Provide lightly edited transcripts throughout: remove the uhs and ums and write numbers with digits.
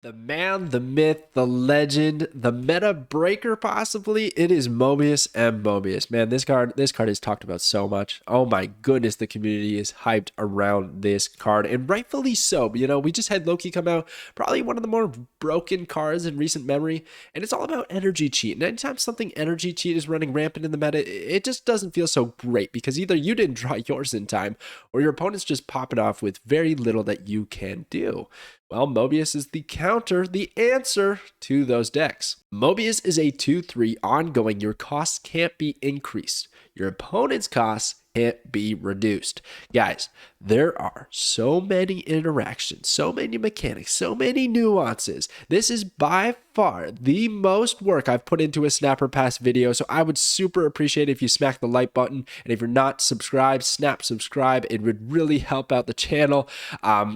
The man, the myth, the legend, the meta breaker possibly. It is Mobius and Mobius. Man, this card is talked about so much. Oh my goodness, the community is hyped around this card, and rightfully so. You know, we just had Loki come out, probably one of the more broken cards in recent memory, and it's all about energy cheat. And anytime something energy cheat is running rampant in the meta, it just doesn't feel so great because either you didn't draw yours in time, or your opponent's just popping off with very little that you can do. Well, Mobius is the counter, the answer to those decks. Mobius is a 2/3 ongoing. Your costs can't be increased. Your opponent's costs can't be reduced. Guys, there are so many interactions, so many mechanics, so many nuances. This is by far the most work I've put into a Snapper Pass video, so I would super appreciate it if you smack the like button, and if you're not subscribed, snap subscribe. It would really help out the channel.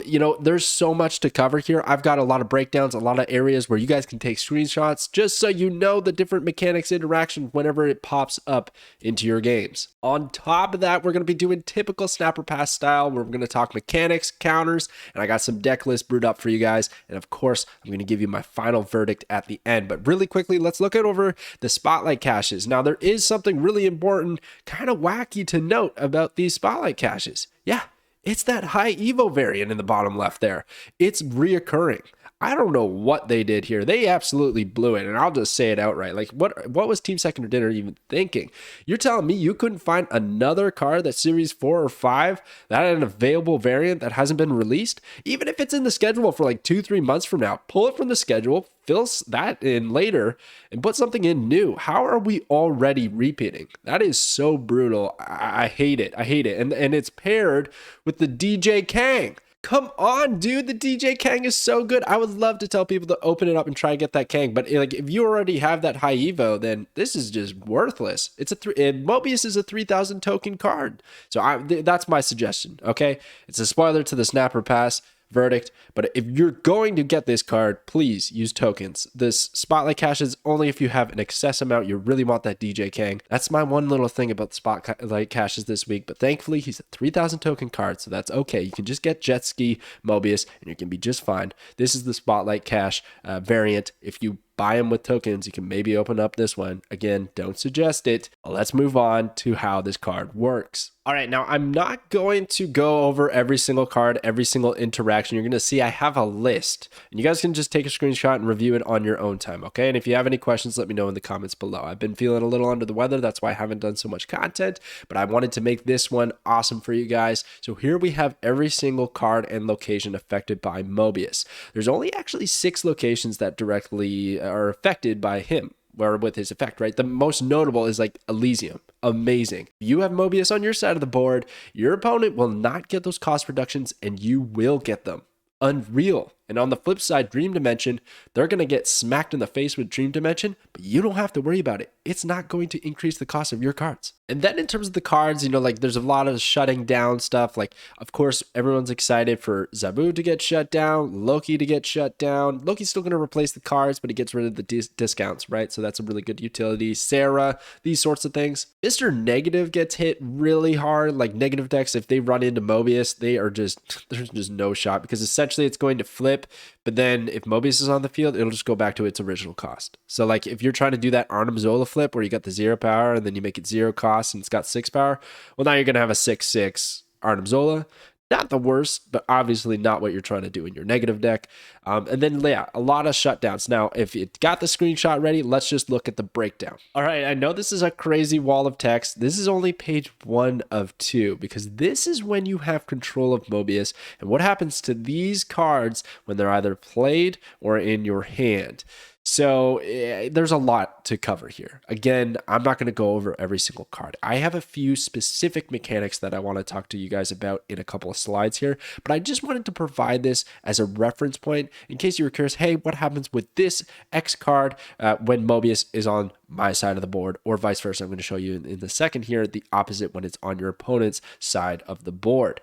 You know, there's so much to cover here. I've got a lot of breakdowns, a lot of areas where you guys can take screenshots just so you know the different mechanics interactions whenever it pops up into your games. On top of that, we're going to be doing typical Snapper Pass style, where we're going to talk mechanics, counters, and I got some deck lists brewed up for you guys. And of course, I'm going to give you my final verdict at the end. But really quickly, let's look over the spotlight caches. Now, there is something really important, kind of wacky to note about these spotlight caches. Yeah, it's that high Evo variant in the bottom left there. It's reoccurring. I don't know what they did here. They absolutely blew it, and I'll just say it outright. Like, what was Team Second or Dinner even thinking? You're telling me you couldn't find another card that's Series 4 or 5 that had an available variant that hasn't been released? Even if it's in the schedule for like 2-3 months from now, pull it from the schedule, fill that in later, and put something in new. How are we already repeating? That is so brutal. I hate it. I hate it. And it's paired with the DJ Kang. Come on, dude. The DJ Kang is so good. I would love to tell people to open it up and try to get that Kang. But like, if you already have that high Evo, then this is just worthless. Mobius is a 3,000 token card. So that's my suggestion. Okay. It's a spoiler to the Snapper Pass verdict, but if you're going to get this card, please use tokens. This spotlight cache is only if you have an excess amount. You really want that DJ Kang. That's my one little thing about the spotlight caches this week, but thankfully he's a 3,000 token card, so that's okay. You can just get Jet Ski Mobius and you can be just fine. This is the spotlight cache variant. If you buy them with tokens, you can maybe open up this one. Again, don't suggest it. Let's move on to how this card works. All right, now I'm not going to go over every single card, every single interaction. You're going to see I have a list, and you guys can just take a screenshot and review it on your own time, okay? And if you have any questions, let me know in the comments below. I've been feeling a little under the weather. That's why I haven't done so much content, but I wanted to make this one awesome for you guys. So here we have every single card and location affected by Mobius. There's only actually 6 locations that directly are affected by him, or with his effect, right? The most notable is like Elysium. Amazing. You have Mobius on your side of the board, your opponent will not get those cost reductions, and you will get them. Unreal. And on the flip side, Dream Dimension, they're going to get smacked in the face with Dream Dimension, but you don't have to worry about it. It's not going to increase the cost of your cards. And then in terms of the cards, you know, like there's a lot of shutting down stuff. Like, of course, everyone's excited for Zabu to get shut down, Loki to get shut down. Loki's still going to replace the cards, but he gets rid of the discounts, right? So that's a really good utility. Sarah, these sorts of things. Mr. Negative gets hit really hard. Like negative decks, if they run into Mobius, there's just no shot, because essentially it's going to flip. But then if Mobius is on the field, it'll just go back to its original cost. So like if you're trying to do that Arnim Zola flip where you got the 0 power and then you make it 0 cost and it's got 6 power, well, now you're going to have a 6/6 Arnim Zola. Not the worst, but obviously not what you're trying to do in your negative deck. And then, yeah, a lot of shutdowns. Now, if you got the screenshot ready, let's just look at the breakdown. All right, I know this is a crazy wall of text. This is only page 1 of 2, because this is when you have control of Mobius and what happens to these cards when they're either played or in your hand. So there's a lot to cover here. Again, I'm not going to go over every single card. I have a few specific mechanics that I want to talk to you guys about in a couple of slides here, but I just wanted to provide this as a reference point in case you were curious, hey, what happens with this X card when Mobius is on my side of the board, or vice versa. I'm going to show you in the second here, the opposite when it's on your opponent's side of the board.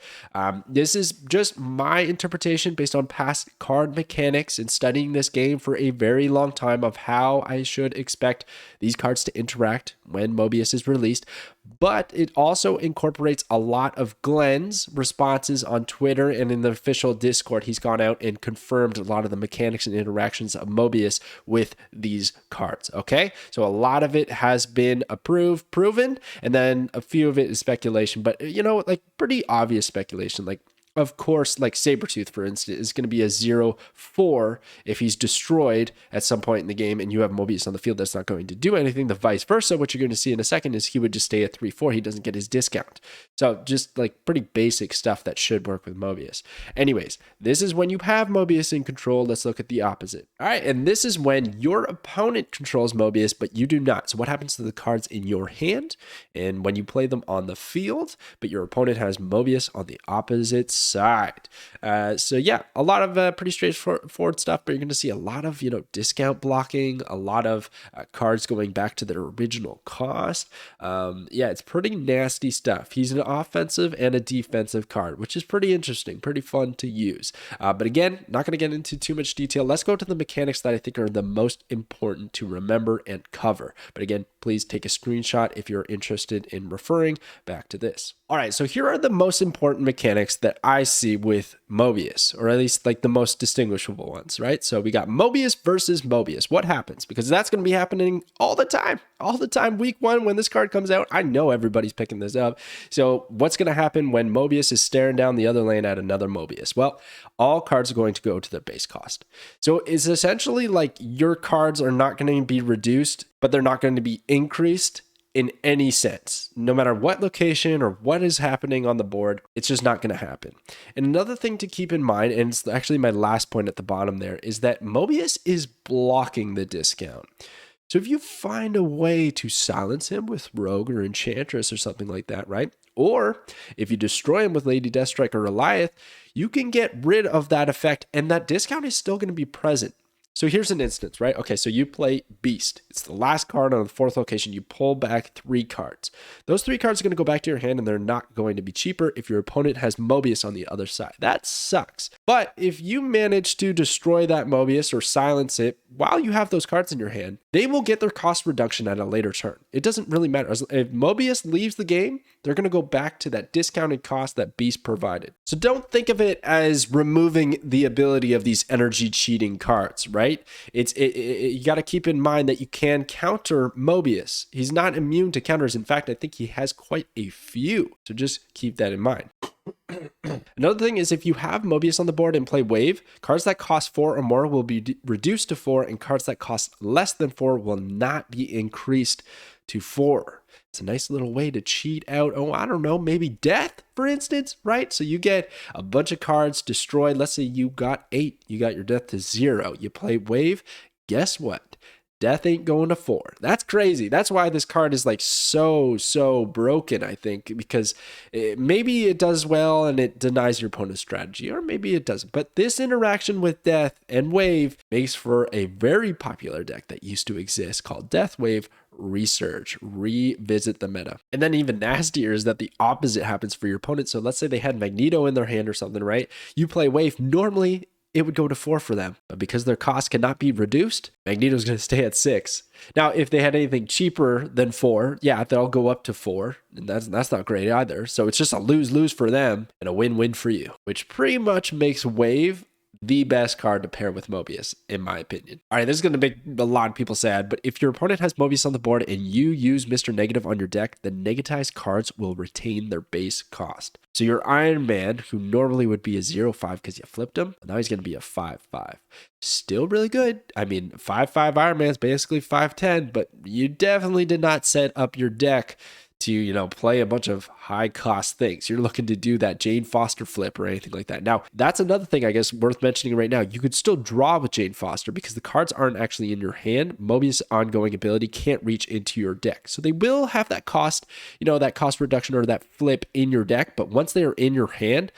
This is just my interpretation based on past card mechanics and studying this game for a very long time of how I should expect these cards to interact when Mobius is released. but it also incorporates a lot of Glenn's responses on Twitter and in the official Discord. He's gone out and confirmed a lot of the mechanics and interactions of Mobius with these cards. Okay, so a lot of it has been proven, and then a few of it is speculation, but like pretty obvious speculation. Like, of course, like Sabretooth, for instance, is going to be a 0/4 if he's destroyed at some point in the game and you have Mobius on the field. That's not going to do anything. The vice versa, what you're going to see in a second is he would just stay at 3/4. He doesn't get his discount. So just like pretty basic stuff that should work with Mobius. Anyways, this is when you have Mobius in control. Let's look at the opposite. All right, and this is when your opponent controls Mobius, but you do not. So what happens to the cards in your hand and when you play them on the field, but your opponent has Mobius on the opposite side? So yeah, a lot of pretty straightforward stuff, but you're going to see a lot of discount blocking, a lot of cards going back to their original cost. Yeah, it's pretty nasty stuff. He's an offensive and a defensive card, which is pretty interesting, pretty fun to use. But again, not going to get into too much detail. Let's go to the mechanics that I think are the most important to remember and cover. But again, please take a screenshot if you're interested in referring back to this. All right, so here are the most important mechanics that I see with Mobius, or at least like the most distinguishable ones, right? So we got Mobius versus Mobius. What happens? Because that's going to be happening all the time. Week 1 when this card comes out. I know everybody's picking this up. So what's going to happen when Mobius is staring down the other lane at another Mobius? Well, all cards are going to go to their base cost. So it's essentially like your cards are not going to be reduced, but they're not going to be increased in any sense. No matter what location or what is happening on the board, it's just not going to happen. And another thing to keep in mind, and it's actually my last point at the bottom there, is that Mobius is blocking the discount. So if you find a way to silence him with Rogue or Enchantress or something like that, right? Or if you destroy him with Lady Deathstrike or Goliath, you can get rid of that effect and that discount is still going to be present. So here's an instance, right? Okay, so you play Beast. It's the last card on the 4th location. You pull back 3 cards. Those 3 cards are going to go back to your hand and they're not going to be cheaper if your opponent has Mobius on the other side. That sucks. But if you manage to destroy that Mobius or silence it while you have those cards in your hand, they will get their cost reduction at a later turn. It doesn't really matter. If Mobius leaves the game, they're going to go back to that discounted cost that Beast provided. So don't think of it as removing the ability of these energy cheating cards, right? You got to keep in mind that you can counter Mobius. He's not immune to counters. In fact, I think he has quite a few. So just keep that in mind. Another thing is if you have Mobius on the board and play Wave, cards that cost 4 or more will be reduced to 4, and cards that cost less than 4 will not be increased to 4. It's a nice little way to cheat out, I don't know, maybe death, for instance, right? So you get a bunch of cards destroyed. Let's say you got 8, you got your death to 0. You play Wave, guess what? Death ain't going to 4. That's crazy. That's why this card is like so broken, I think, because maybe it does well and it denies your opponent's strategy, or maybe it doesn't. But this interaction with Death and Wave makes for a very popular deck that used to exist called Death Wave Research. Revisit the meta. And then even nastier is that the opposite happens for your opponent. So let's say they had Magneto in their hand or something, right? You play Wave. Normally, it would go to 4 for them. But because their cost cannot be reduced, Magneto's going to stay at 6. Now, if they had anything cheaper than 4, yeah, they'll go up to 4. And that's not great either. So it's just a lose-lose for them and a win-win for you, which pretty much makes Wave the best card to pair with Mobius, in my opinion. All right, this is going to make a lot of people sad, but if your opponent has Mobius on the board and you use Mr. Negative on your deck, the negatized cards will retain their base cost. So your Iron Man, who normally would be a 0/5 because you flipped him, now he's going to be a 5/5. Still really good. I mean, 5/5 Iron Man is basically 5/10, but you definitely did not set up your deck to, play a bunch of high cost things. You're looking to do that Jane Foster flip or anything like that. Now, that's another thing I guess worth mentioning right now. You could still draw with Jane Foster because the cards aren't actually in your hand. Mobius' ongoing ability can't reach into your deck. So they will have that cost, that cost reduction or that flip in your deck. But once they are in your hand,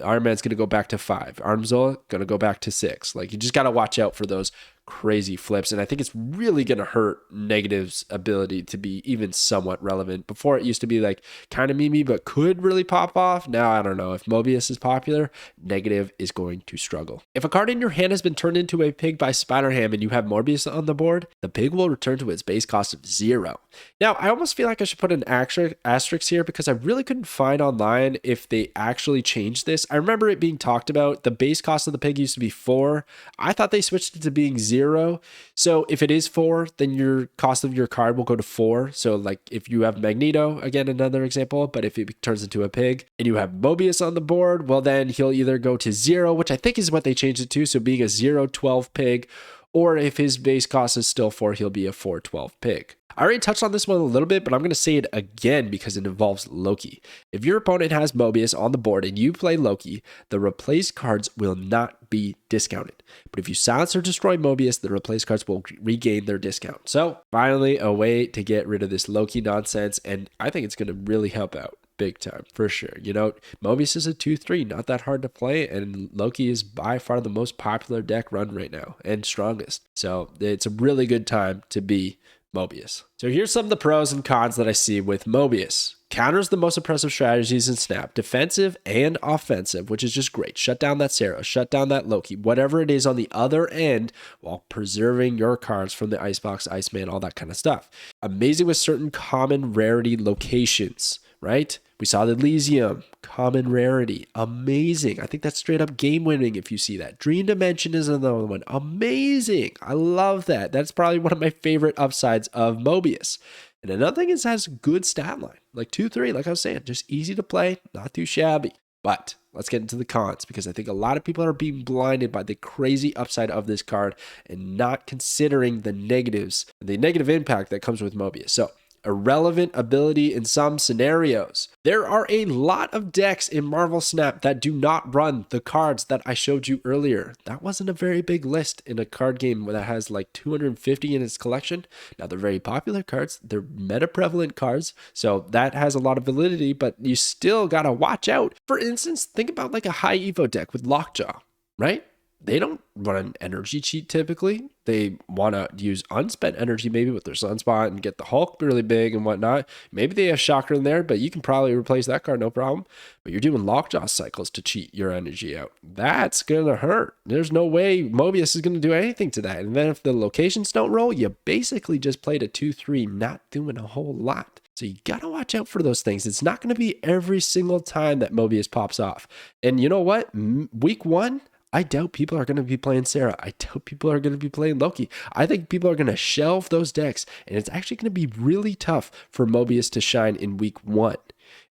Iron Man's going to go back to 5. Armzilla going to go back to 6. Like, you just got to watch out for those crazy flips. And I think it's really going to hurt Negative's ability to be even somewhat relevant. Before it used to be like kind of memey, but could really pop off. Now, I don't know. If Mobius is popular, Negative is going to struggle. If a card in your hand has been turned into a pig by Spider-Ham and you have Mobius on the board, the pig will return to its base cost of 0. Now, I almost feel like I should put an asterisk here because I really couldn't find online if they actually changed this. I remember it being talked about. The base cost of the pig used to be 4. I thought they switched it to being 0. So if it is 4, then your cost of your card will go to 4. So like if you have Magneto, again, another example, but if it turns into a pig and you have Mobius on the board, well, then he'll either go to 0, which I think is what they changed it to. So being a 0-12 pig, or if his base cost is still 4, he'll be a 4-12 pig. I already touched on this one a little bit, but I'm going to say it again because it involves Loki. If your opponent has Mobius on the board and you play Loki, the replaced cards will not be discounted. But if you silence or destroy Mobius, the replaced cards will regain their discount. So finally, a way to get rid of this Loki nonsense, and I think it's going to really help out. Big time, for sure. You know, Mobius is a 2-3, not that hard to play, and Loki is by far the most popular deck run right now, and strongest. So it's a really good time to be Mobius. So here's some of the pros and cons that I see with Mobius. Counters the most oppressive strategies in Snap, defensive and offensive, which is just great. Shut down that Sarah, shut down that Loki, whatever it is on the other end, while preserving your cards from the Icebox, Iceman, all that kind of stuff. Amazing with certain common rarity locations, right? We saw the Elysium, common rarity, amazing. I think that's straight up game winning if you see that. Dream Dimension is another one, amazing. I love that. That's probably one of my favorite upsides of Mobius. And another thing is it has good stat line, like 2-3, like I was saying, just easy to play, not too shabby. But let's get into the cons because I think a lot of people are being blinded by the crazy upside of this card and not considering the negatives, the negative impact that comes with Mobius. So irrelevant ability in some scenarios. There are a lot of decks in Marvel Snap that do not run the cards that I showed you earlier. That wasn't a very big list in a card game that has like 250 in its collection. Now they're very popular cards. They're meta prevalent cards. So that has a lot of validity, but you still got to watch out. For instance, think about like a high Evo deck with Lockjaw, right? They don't run an energy cheat typically. They want to use unspent energy maybe with their Sunspot and get the Hulk really big and whatnot. Maybe they have Shocker in there, but you can probably replace that card, no problem. But you're doing Lockjaw cycles to cheat your energy out. That's going to hurt. There's no way Mobius is going to do anything to that. And then if the locations don't roll, you basically just played a 2-3, not doing a whole lot. So you got to watch out for those things. It's not going to be every single time that Mobius pops off. And you know what? Week 1, I doubt people are going to be playing Sarah. I doubt people are going to be playing Loki. I think people are going to shelve those decks, and it's actually going to be really tough for Mobius to shine in week 1.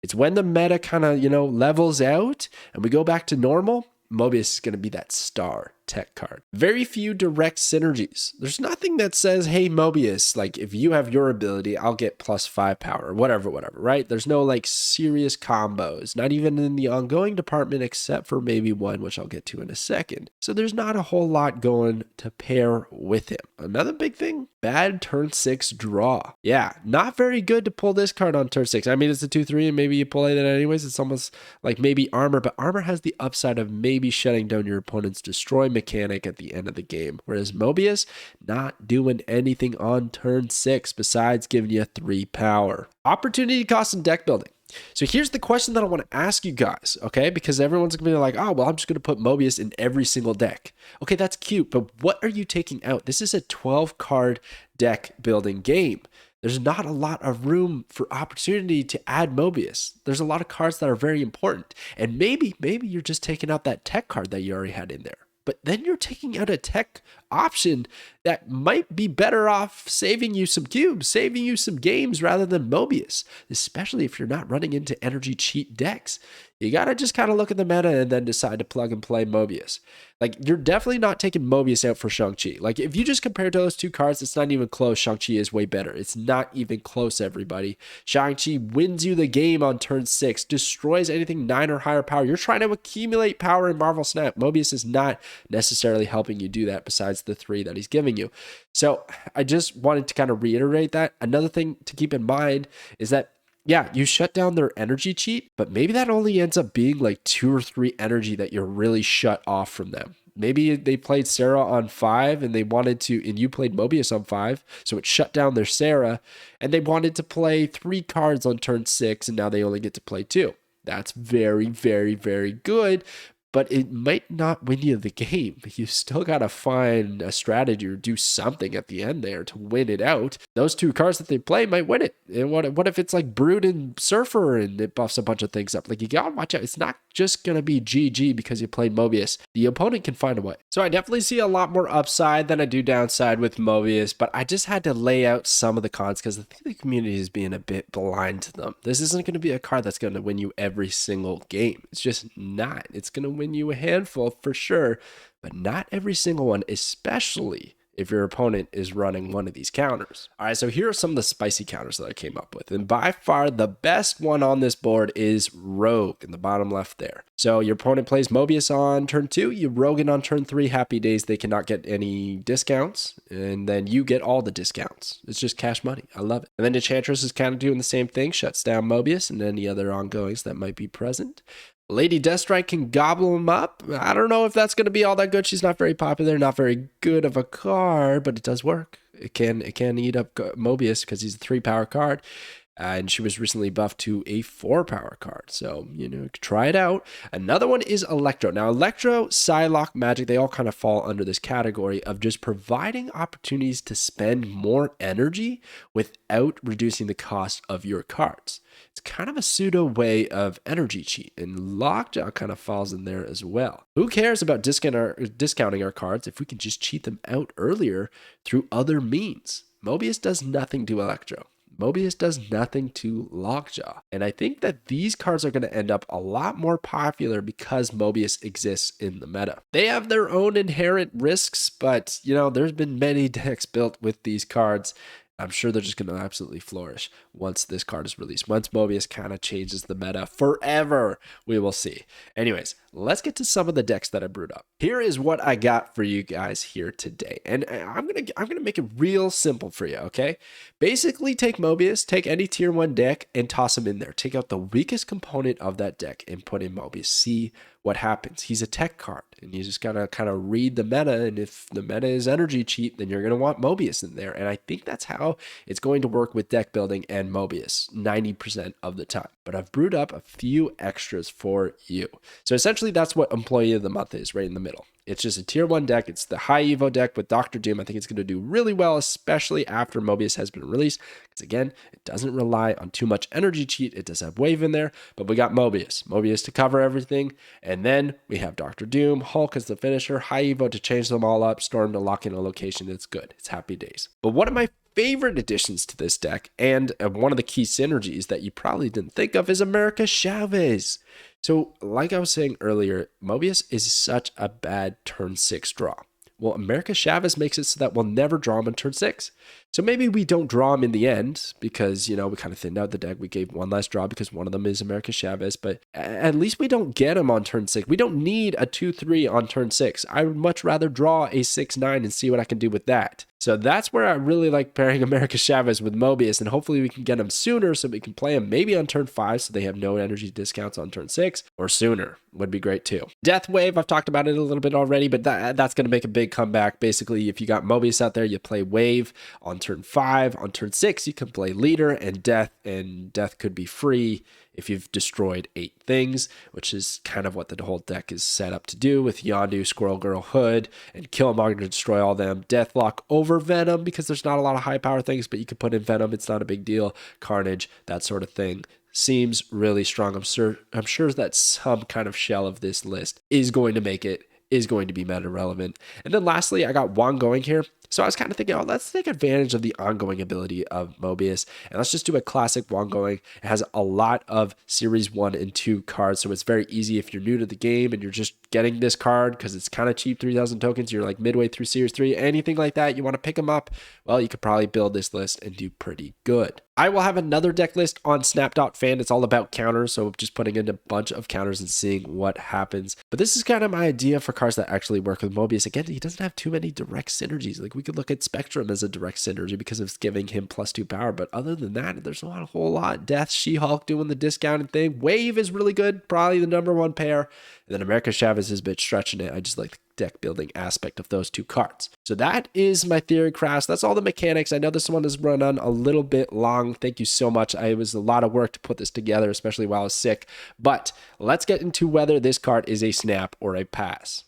It's when the meta kind of, levels out and we go back to normal, Mobius is going to be that star tech card. Very few direct synergies. There's nothing that says, hey, Mobius, like if you have your ability, I'll get +5 power, whatever, right? There's no like serious combos, not even in the ongoing department, except for maybe one, which I'll get to in a second. So there's not a whole lot going to pair with him. Another big thing, bad turn 6 draw. Yeah, not very good to pull this card on turn 6. I mean, it's a 2-3 and maybe you play that anyways. It's almost like maybe armor, but armor has the upside of maybe shutting down your opponent's destroy mechanic at the end of the game. Whereas Mobius, not doing anything on turn 6 besides giving you 3 power. Opportunity cost and deck building. So here's the question that I want to ask you guys, okay? Because everyone's going to be like, oh, well, I'm just going to put Mobius in every single deck. Okay, that's cute, but what are you taking out? This is a 12-card deck building game. There's not a lot of room for opportunity to add Mobius. There's a lot of cards that are very important. And maybe you're just taking out that tech card that you already had in there. But then you're taking out a tech option that might be better off saving you some cubes, saving you some games rather than Mobius, especially if you're not running into energy cheat decks. You got to just kind of look at the meta and then decide to plug and play Mobius. Like, you're definitely not taking Mobius out for Shang-Chi. Like, if you just compare to those two cards, it's not even close. Shang-Chi is way better. It's not even close, everybody. Shang-Chi wins you the game on turn 6, destroys anything 9 or higher power. You're trying to accumulate power in Marvel Snap. Mobius is not necessarily helping you do that besides the 3 that he's giving you. So I just wanted to kind of reiterate that. Another thing to keep in mind is that, yeah, you shut down their energy cheat, but maybe that only ends up being like 2 or 3 energy that you're really shut off from them. maybe they played Sarah on 5 and they wanted to, and you played Mobius on 5, so it shut down their Sarah, and they wanted to play 3 cards on turn 6, and now they only get to play 2. That's very, very, very good, but it might not win you the game. You still got to find a strategy or do something at the end there to win it out. Those 2 cards that they play might win it. And what if it's like Brood and Surfer and it buffs a bunch of things up? Like, you got to watch out. It's not just going to be GG because you played Mobius. The opponent can find a way. So I definitely see a lot more upside than I do downside with Mobius, but I just had to lay out some of the cons because I think the community is being a bit blind to them. This isn't going to be a card that's going to win you every single game. It's just not. It's going to win you a handful for sure, but not every single one, especially if your opponent is running one of these counters. All right, so here are some of the spicy counters that I came up with. And by far the best one on this board is Rogue in the bottom left there. So your opponent plays Mobius on turn 2, you Rogue it on turn 3, happy days, they cannot get any discounts, and then you get all the discounts. It's just cash money. I love it. And then Enchantress is kind of doing the same thing, shuts down Mobius and any other ongoings that might be present. Lady Deathstrike can gobble him up. I don't know if that's going to be all that good. She's not very popular, not very good of a card, but it does work. It can eat up Mobius because he's a 3-power card. And she was recently buffed to a 4-power card. So, try it out. Another one is Electro. Now, Electro, Psylocke, Magic, they all kind of fall under this category of just providing opportunities to spend more energy without reducing the cost of your cards. It's kind of a pseudo way of energy cheat, and Lockjaw kind of falls in there as well. Who cares about discounting our cards if we can just cheat them out earlier through other means? Mobius does nothing to Electro. Mobius does nothing to Lockjaw. And I think that these cards are going to end up a lot more popular because Mobius exists in the meta. They have their own inherent risks, but there's been many decks built with these cards. I'm sure they're just going to absolutely flourish once this card is released. Once Mobius kind of changes the meta forever, we will see. Anyways, let's get to some of the decks that I brewed up. Here is what I got for you guys here today. And I'm gonna make it real simple for you, okay? Basically, take Mobius, take any tier 1 deck, and toss him in there. Take out the weakest component of that deck and put in Mobius. See what happens. He's a tech card, and you just gotta kind of read the meta, and if the meta is energy cheat, then you're gonna want Mobius in there. And I think that's how it's going to work with deck building and Mobius 90% of the time. But I've brewed up a few extras for you. So essentially, that's what Employee of the Month is, right in the middle. It's just a tier 1 deck. It's the high Evo deck with Dr. Doom. I think it's going to do really well, especially after Mobius has been released. Because again, it doesn't rely on too much energy cheat. It does have Wave in there, but we got Mobius. Mobius to cover everything. And then we have Dr. Doom, Hulk as the finisher, high Evo to change them all up, Storm to lock in a location. It's good. It's happy days. But one of my favorite additions to this deck, and one of the key synergies that you probably didn't think of, is America Chavez. So like I was saying earlier, Mobius is such a bad turn 6 draw. Well, America Chavez makes it so that we'll never draw him on turn 6. So maybe we don't draw him in the end because, we kind of thinned out the deck. We gave one last draw because one of them is America Chavez, but at least we don't get him on turn 6. We don't need a 2-3 on turn 6. I would much rather draw a 6-9 and see what I can do with that. So that's where I really like pairing America Chavez with Mobius, and hopefully we can get him sooner so we can play him maybe on turn 5 so they have no energy discounts on turn 6, or sooner would be great too. Death Wave, I've talked about it a little bit already, but that's going to make a big comeback. Basically, if you got Mobius out there, you play Wave on turn 5. On turn 6, you can play Leader and Death could be free if you've destroyed 8 things, which is kind of what the whole deck is set up to do with Yondu, Squirrel Girl, Hood, and Killmonger to destroy all them. Deathlock over Venom because there's not a lot of high power things, but you could put in Venom. It's not a big deal. Carnage, that sort of thing. Seems really strong. I'm sure that some kind of shell of this list is going to make it, is going to be meta relevant. And then lastly, I got Wong going here. So I was kind of thinking, let's take advantage of the ongoing ability of Mobius, and let's just do a classic ongoing. It has a lot of Series 1 and 2 cards, so it's very easy if you're new to the game and you're just getting this card because it's kind of cheap, 3,000 tokens, you're like midway through Series 3, anything like that, you want to pick them up, well, you could probably build this list and do pretty good. I will have another deck list on Snap.fan. It's all about counters, so just putting in a bunch of counters and seeing what happens. But this is kind of my idea for cards that actually work with Mobius. Again, he doesn't have too many direct synergies. Like, we could look at Spectrum as a direct synergy because it's giving him +2 power, but other than that, there's not a whole lot. Death, She-Hulk doing the discounted thing. Wave is really good, probably the #1 pair. And then America Chavez is a bit stretching it. I just like deck building aspect of those two cards. So that is my theory crash. That's all the mechanics. I know this one has run on a little bit long. Thank you so much. It was a lot of work to put this together, especially while I was sick. But let's get into whether this card is a snap or a pass.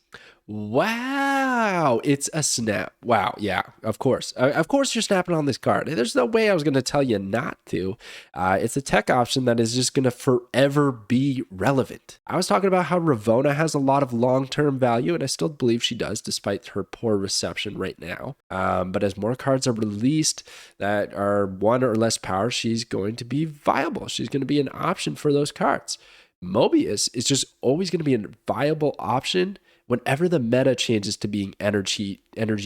Wow, it's a snap. Wow, yeah, of course. Of course you're snapping on this card. There's no way I was going to tell you not to. It's a tech option that is just going to forever be relevant. I was talking about how Ravona has a lot of long-term value, and I still believe she does, despite her poor reception right now. But as more cards are released that are 1 or less power, she's going to be viable. She's going to be an option for those cards. Mobius is just always going to be a viable option whenever the meta changes to being energy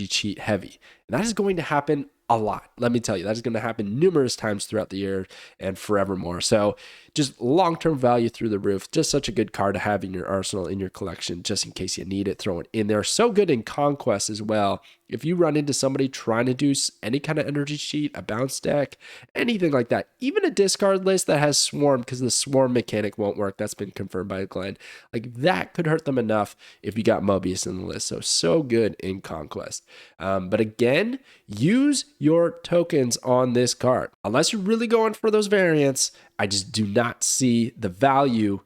cheat heavy. And that is going to happen a lot. Let me tell you, that is going to happen numerous times throughout the year and forevermore. So just long-term value through the roof. Just such a good card to have in your arsenal, in your collection, just in case you need it, throw it in there. So good in Conquest as well. If you run into somebody trying to do any kind of energy cheat, a bounce deck, anything like that, even a discard list that has Swarm, because the Swarm mechanic won't work, that's been confirmed by Glenn, like that could hurt them enough if you got Mobius in the list. So good in Conquest. But again, use your tokens on this card. Unless you're really going for those variants, I just do not see the value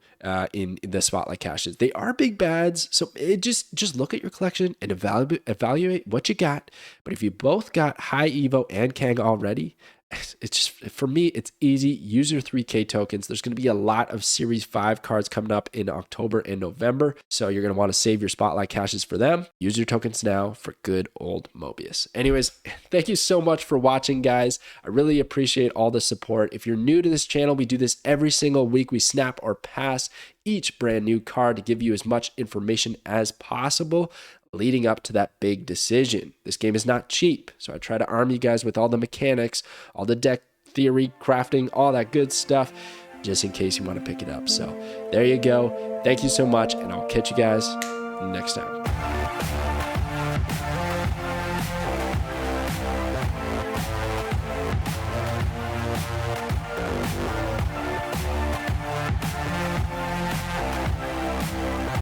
in the Spotlight caches. They are big bads, so it just look at your collection and evaluate what you got. But if you both got High Evo and Kang already, it's just, for me, it's easy. Use your 3K tokens. There's going to be a lot of Series 5 cards coming up in October and November, so you're going to want to save your Spotlight caches for them. Use your tokens now for good old Mobius. Anyways, thank you so much for watching, guys. I really appreciate all the support. If you're new to this channel, we do this every single week. We snap or pass each brand new card to give you as much information as possible leading up to that big decision. This game is not cheap, so I try to arm you guys with all the mechanics, all the deck theory, crafting, all that good stuff, just in case you want to pick it up. So there you go. Thank you so much, and I'll catch you guys next time.